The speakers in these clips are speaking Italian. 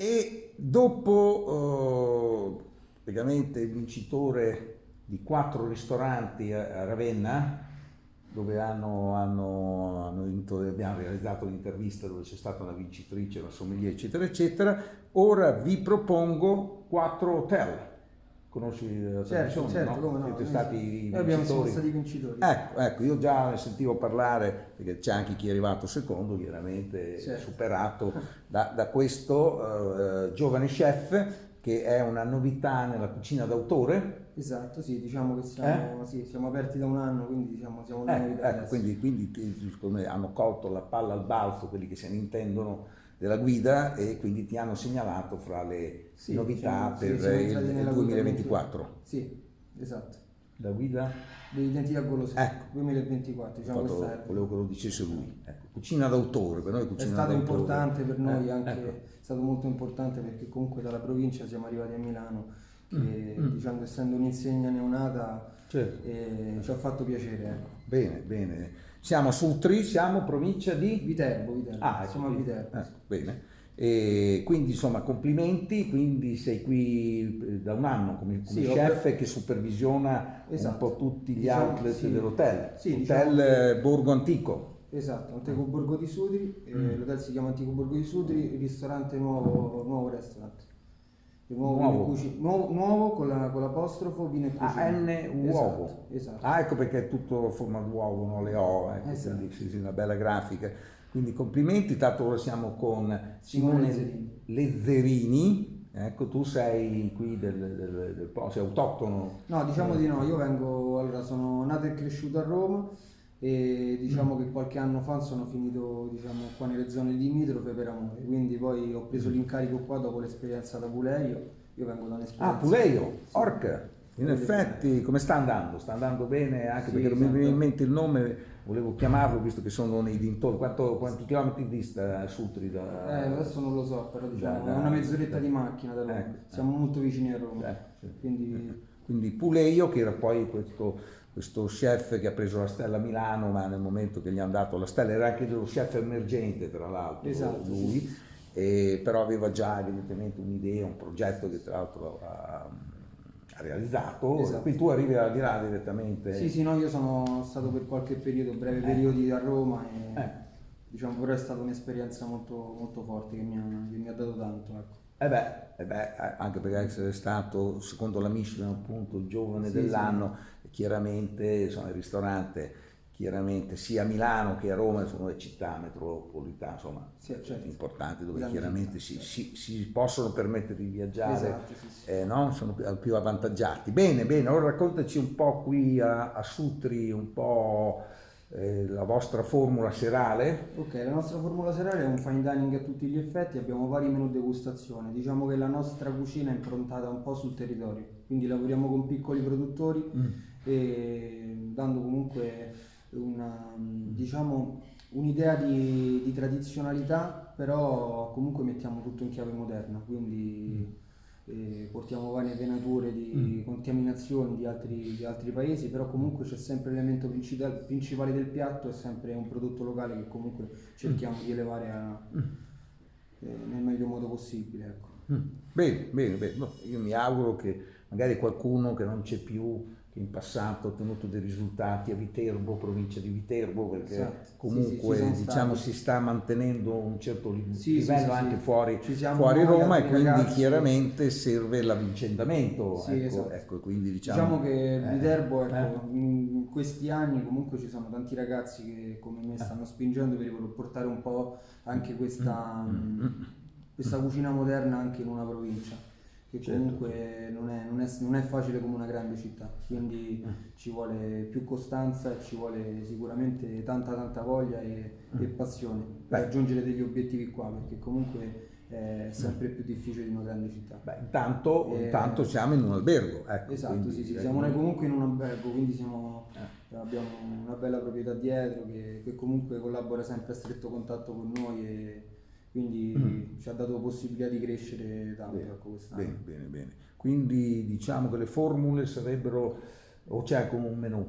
E dopo praticamente il vincitore di 4 ristoranti a Ravenna, dove abbiamo realizzato l'intervista dove c'è stata una vincitrice, una sommelier, eccetera, eccetera, ora vi propongo 4 hotel. Conosci la Certo, trasmissione, certo, no? come no? Siete stati i Noi siamo vincitori. stati vincitori. Ecco, io già ne sentivo parlare, perché c'è anche chi è arrivato secondo, chiaramente Certo. superato da questo giovane chef, che è una novità nella cucina d'autore. Esatto, sì, diciamo che Eh? siamo aperti da un anno, quindi diciamo siamo una novità Ecco, adesso. quindi come hanno colto la palla al balzo quelli che se ne intendono della guida e quindi ti hanno segnalato fra le Sì, novità diciamo, sì, per siamo entrati il nella guida 2024. Sì, esatto. La guida? Dell'identità golosa, Ecco, 2024, diciamo questa era. volevo che lo dicesse lui. Ecco, cucina d'autore, per noi È cucina stato d'autore. importante per noi, Ecco. è stato molto importante perché comunque dalla provincia siamo arrivati a Milano, che diciamo che essendo un'insegna neonata Certo. ci ha fatto piacere, ecco. Bene, bene. Siamo a Sutri, siamo provincia di Viterbo, Ah, siamo a qui. Viterbo. Bene. E quindi insomma complimenti, quindi sei qui da un anno come Sì, chef che supervisiona un Esatto. po' tutti gli Diciamo, outlet sì. dell'hotel. Sì, Hotel diciamo che- Borgo Antico. Esatto, Antico Borgo di Sudri, l'hotel si chiama Antico Borgo di Sudri, il ristorante nuovo restaurant. Il nuovo vino e Nuovo. cucina, nuovo con l'apostrofo vino e cucina. N uovo. Esatto. Ah, ecco perché è tutto a forma d'uovo, no? Le O, ecco, Esatto. quindi sì, una bella grafica. Quindi complimenti, tanto ora siamo con Simone Simone Lezzerini. Ecco, tu sei qui del posto, sei autoctono. No, diciamo di no, io sono nato e cresciuto a Roma e diciamo che qualche anno fa sono finito diciamo, qua nelle zone limitrofe per amore, quindi poi ho preso l'incarico qua dopo l'esperienza da Puleio, io vengo da Ah, un'esperienza... Puleio, Sì. Orca. In Puleio. effetti, come sta andando? Sta andando bene, anche Sì, perché non mi viene in sempre. mente il nome, volevo chiamarlo visto che sono nei dintorni. Quanti chilometri dista Sutri da... Adesso non lo so, però diciamo da- è una mezz'oretta di macchina da Roma, ecco, siamo molto vicini a Roma, sì. quindi... Quindi Puleio, che era poi questo chef che ha preso la stella a Milano, ma nel momento che gli hanno dato la stella era anche dello chef emergente, tra l'altro, Esatto, lui, sì. però aveva già evidentemente un'idea, un progetto che tra l'altro ha realizzato. Esatto. Qui tu arrivi al di là direttamente. Sì, no, io sono stato per qualche periodo, breve periodi a Roma e diciamo però è stata un'esperienza molto, molto forte che mi ha dato tanto, ecco. Anche perché essere stato, secondo la Michelin, appunto, il giovane Sì, dell'anno, chiaramente, insomma, il ristorante, chiaramente, sia a Milano che a Roma sono le città metropolitane, insomma, Sì, certo. importanti, dove Grandi chiaramente città, si possono permettere di viaggiare, Esatto, sì. no? Sono più avvantaggiati. Bene, ora raccontaci un po' qui a Sutri, un po' la vostra formula serale. Ok, la nostra formula serale è un fine dining a tutti gli effetti, abbiamo vari menù degustazione. Diciamo che la nostra cucina è improntata un po' sul territorio, quindi lavoriamo con piccoli produttori e dando comunque diciamo, un'idea di tradizionalità, però comunque mettiamo tutto in chiave moderna, quindi portiamo varie venature di contaminazioni di altri paesi, però comunque c'è sempre l'elemento principale del piatto, è sempre un prodotto locale che comunque cerchiamo di elevare nel meglio modo possibile. Ecco. Bene. No, io mi auguro che magari qualcuno che non c'è più, che in passato ha ottenuto dei risultati a Viterbo, provincia di Viterbo, perché Esatto. comunque Ci sono diciamo stati. si sta mantenendo un certo Sì, livello anche fuori Ci siamo noi, Roma, e altri quindi ragazzi. chiaramente serve l'avvicendamento. Sì, esatto. Ecco, quindi Diciamo che Viterbo, ecco, eh. in questi anni comunque ci sono tanti ragazzi che come me stanno spingendo per portare un po' anche questa cucina moderna anche in una provincia, che comunque non è facile come una grande città, quindi ci vuole più costanza, ci vuole sicuramente tanta voglia e passione per raggiungere degli obiettivi qua, perché comunque è sempre più difficile di una grande città. Intanto siamo in un albergo. Ecco, Esatto, quindi, sì, siamo noi comunque in un albergo, quindi abbiamo una bella proprietà dietro che comunque collabora sempre a stretto contatto con noi e quindi ci ha dato possibilità di crescere tanto, ecco, quest'anno. Bene. Quindi diciamo che le formule sarebbero, o c'è come un menù?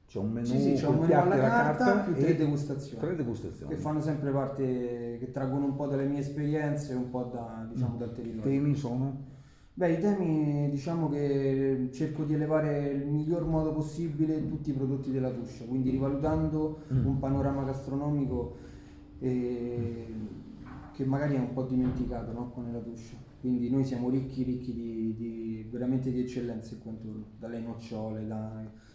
C'è un menù, Sì, c'è un con menù piatti alla alla carta più e 3 degustazioni. 3 degustazioni. Che fanno sempre parte, che traggono un po' dalle mie esperienze e un po' dal I territorio. temi sono? Beh, i temi diciamo che cerco di elevare il miglior modo possibile tutti i prodotti della Tuscia, quindi rivalutando un panorama gastronomico eh, che magari è un po' dimenticato, no? Con la Tuscia. Quindi noi siamo ricchi veramente di eccellenze qua intorno, dalle nocciole,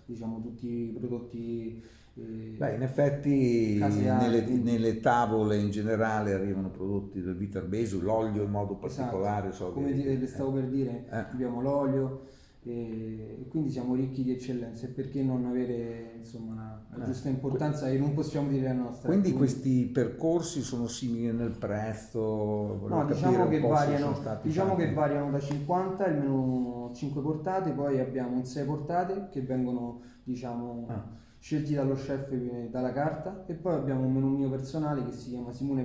diciamo tutti i prodotti Beh, in effetti caseari, quindi nelle tavole in generale arrivano prodotti del viterbese, l'olio in modo particolare. esatto, So come che, le stavo per dire, abbiamo l'olio e quindi siamo ricchi di eccellenze, perché non avere insomma la giusta importanza e non possiamo dire la nostra. quindi questi percorsi sono simili nel prezzo? Volevo No, capire diciamo un che po' se variano, sono stati diciamo fatti. che variano da 50, il menù 5 portate, poi abbiamo un 6 portate che vengono diciamo scelti dallo chef dalla carta, e poi abbiamo un menù mio personale che si chiama Simone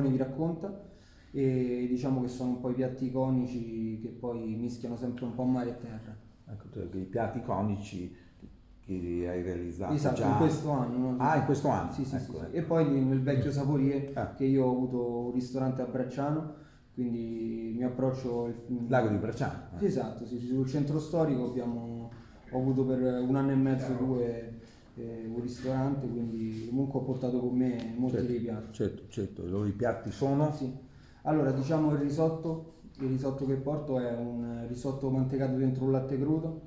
vi racconta, e diciamo che sono un po' i piatti iconici che poi mischiano sempre un po' mare e terra. Ecco, cioè, i piatti iconici che hai realizzato Esatto, già. in questo anno, no? Ah, in questo anno? Sì, sì, Ecco, sì. ecco. E poi nel vecchio Saporie, Ah. che io ho avuto un ristorante a Bracciano, quindi mi approccio Lago di Bracciano. Esatto, sì, sì, sul centro storico ho avuto per 1 anno e mezzo, 2 un ristorante, quindi comunque ho portato con me molti dei piatti. Certo. Allora, i piatti sono? Sì. Allora, diciamo il risotto che porto è un risotto mantecato dentro un latte crudo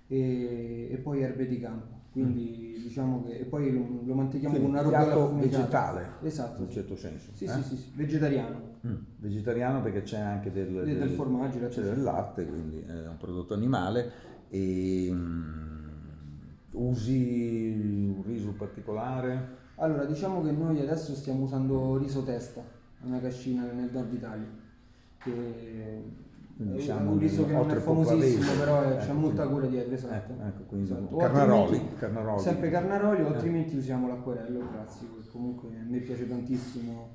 e poi erbe di campo. Quindi diciamo che e poi lo mantechiamo Quindi con una un robbiola piatto affumicata. vegetale, Esatto. in un certo senso. Sì, sì, vegetariano. Vegetariano perché c'è anche Del formaggio, c'è del latte, quindi è un prodotto animale. E usi un riso particolare? Allora, diciamo che noi adesso stiamo usando riso testa, una cascina nel nord Italia, che Quindi è diciamo un riso che non è oltre famosissimo, Poppavese. però c'è Ecco, molta quindi- cura dietro, esatto. Ecco, quindi Esatto. O Carnaroli, altrimenti- sempre Carnaroli, o altrimenti usiamo l'acquerello classico, che comunque a me piace tantissimo,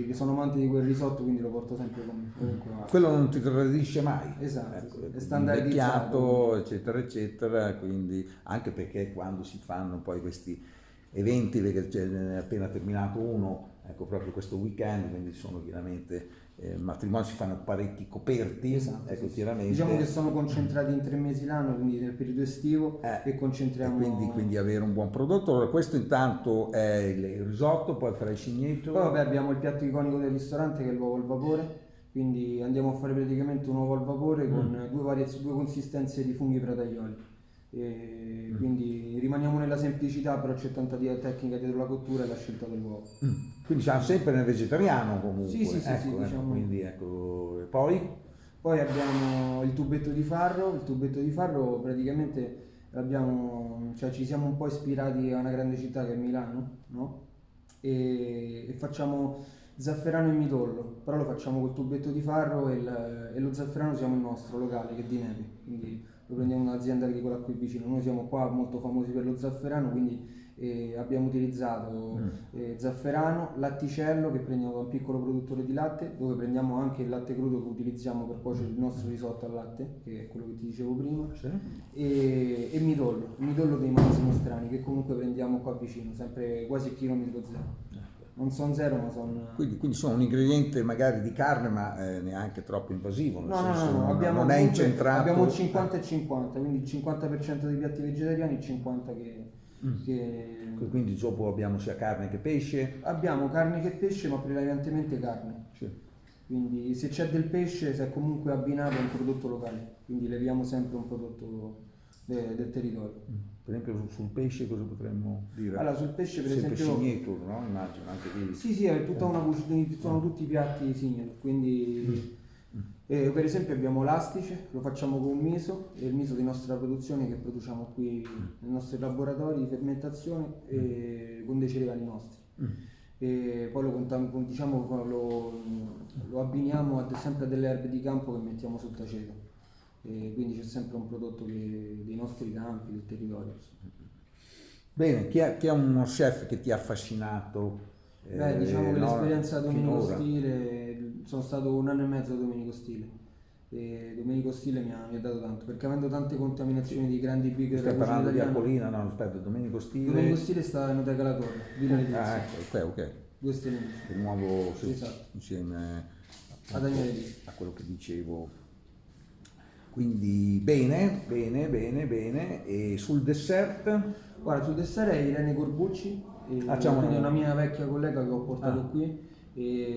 che sono amante di quel risotto, quindi lo porto sempre con me. Comunque, Quello non ti tradisce mai. Esatto, Ecco, sì, è ecco, standardizzato. invecchiato, eccetera, eccetera, quindi anche perché quando si fanno poi questi eventi, perché ne è appena terminato uno, ecco proprio questo weekend, quindi sono chiaramente matrimoni, si fanno parecchi coperti, Esatto, ecco sì. chiaramente. Diciamo che sono concentrati in 3 mesi l'anno, quindi nel periodo estivo, e concentriamo. Quindi avere un buon prodotto. Allora, questo intanto è il risotto, poi farai il scignetto. Poi vabbè, abbiamo il piatto iconico del ristorante che è l'uovo al vapore, quindi andiamo a fare praticamente un uovo al vapore con due consistenze di funghi protaioli. E quindi rimaniamo nella semplicità, però c'è tanta tecnica dietro la cottura e la scelta dell'uovo. Quindi siamo sempre nel vegetariano comunque. Sì, sì, sì, ecco, sì, ecco, diciamo. quindi ecco, e poi? Poi abbiamo il tubetto di farro praticamente cioè ci siamo un po' ispirati a una grande città che è Milano, no? E facciamo zafferano e midollo, però lo facciamo col tubetto di farro e lo zafferano siamo il nostro locale che è di Nepi, quindi lo prendiamo da un'azienda agricola qui vicino. Noi siamo qua molto famosi per lo zafferano, quindi abbiamo utilizzato zafferano, latticello che prendiamo da un piccolo produttore di latte, dove prendiamo anche il latte crudo che utilizziamo per cuocere il nostro risotto al latte, che è quello che ti dicevo prima, Sì. e midollo dei manzi nostrani che comunque prendiamo qua vicino, sempre quasi a chilometro zero. Non sono zero, ma sono. Quindi sono un ingrediente magari di carne, ma neanche troppo invasivo. Nel senso, No, abbiamo non è comunque- incentrato. Abbiamo il 50 e 50, quindi il 50% dei piatti vegetariani, il 50% che Quindi dopo abbiamo sia carne che pesce. abbiamo carne che pesce, ma prevalentemente carne. Sì. Quindi se c'è del pesce, se è comunque abbinato a un prodotto locale, quindi leviamo sempre un prodotto del territorio. Per esempio sul pesce cosa potremmo dire? Allora, sul pesce per Sempre esempio. scigneto, no? Immagino anche lì. Sì, è tutta una cucina, sono tutti piatti simili, quindi per esempio abbiamo l'astice, lo facciamo con miso, e il miso di nostra produzione che produciamo qui nei nostri laboratori di fermentazione con dei cereali nostri. E poi lo abbiniamo sempre a delle erbe di campo che mettiamo sul taceto. E quindi c'è sempre un prodotto dei nostri campi, del territorio. Bene, chi è uno chef che ti ha affascinato? Diciamo che no, l'esperienza a Domenico finora? Stile, sono stato 1 anno e mezzo a Domenico Stile, e Domenico Stille mi ha dato tanto, perché avendo tante contaminazioni di grandi big della Stai cucina parlando di italiana. Apolina? No, aspetta, Domenico Stile. Domenico Stille sta in Oteca La Torre, Villa Letizia, Ok. 2 stelle. Il nuovo, sì, Esatto. insieme A Daniele Di. a quello che dicevo. Quindi bene. E sul dessert? Guarda, sul dessert è Irene Corbucci, C'è quindi è una mia vecchia collega che ho portato qui.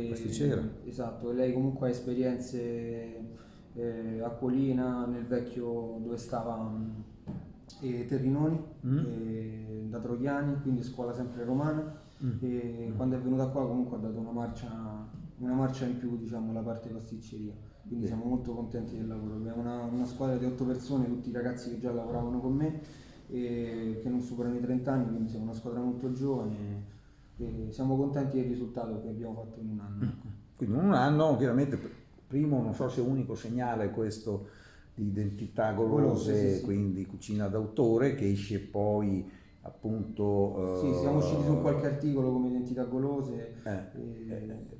pasticcera. Esatto, e lei comunque ha esperienze a Colina, nel vecchio dove stava Terrinoni, da Troiani, quindi scuola sempre romana. E quando è venuta qua comunque ha dato una marcia in più, diciamo, alla parte pasticceria. Quindi siamo molto contenti del lavoro. Abbiamo una squadra di 8 persone, tutti i ragazzi che già lavoravano con me e che non superano i 30 anni, quindi siamo una squadra molto giovane e siamo contenti del risultato che abbiamo fatto in un anno. Quindi in un anno, chiaramente, primo, non so se unico segnale questo di identità golose, sì. quindi cucina d'autore, che esce poi appunto... Sì, siamo usciti su qualche articolo come identità golose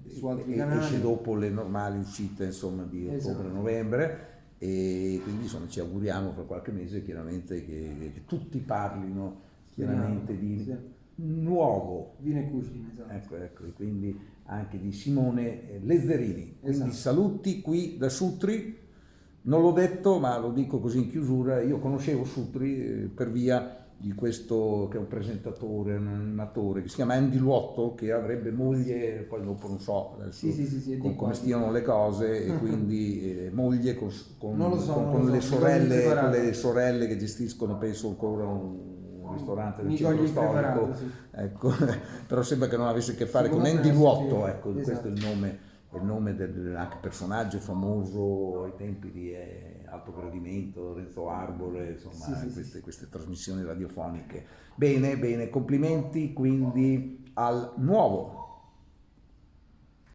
su altri canali. Esce dopo le normali uscite, insomma, di Esatto. ottobre-novembre, e quindi insomma ci auguriamo fra qualche mese chiaramente che tutti parlino chiaramente di nuovo vino e cucina, esatto. ecco, e quindi anche di Simone Lezzerini. Quindi Esatto. saluti qui da Sutri. Non l'ho detto, ma lo dico così in chiusura, io conoscevo Sutri per via di questo che è un presentatore, un animatore che si chiama Andy Luotto, che avrebbe moglie, poi dopo non so adesso come stiano le cose, e quindi moglie con le sorelle che gestiscono, penso, ancora un ristorante del centro storico, sì. Ecco, però sembra che non avesse a che fare con Andy Luotto, ecco, questo è il nome del anche personaggio famoso ai tempi di Alto Gradimento, Renzo Arbore, insomma, queste trasmissioni radiofoniche. Bene, complimenti quindi al nuovo.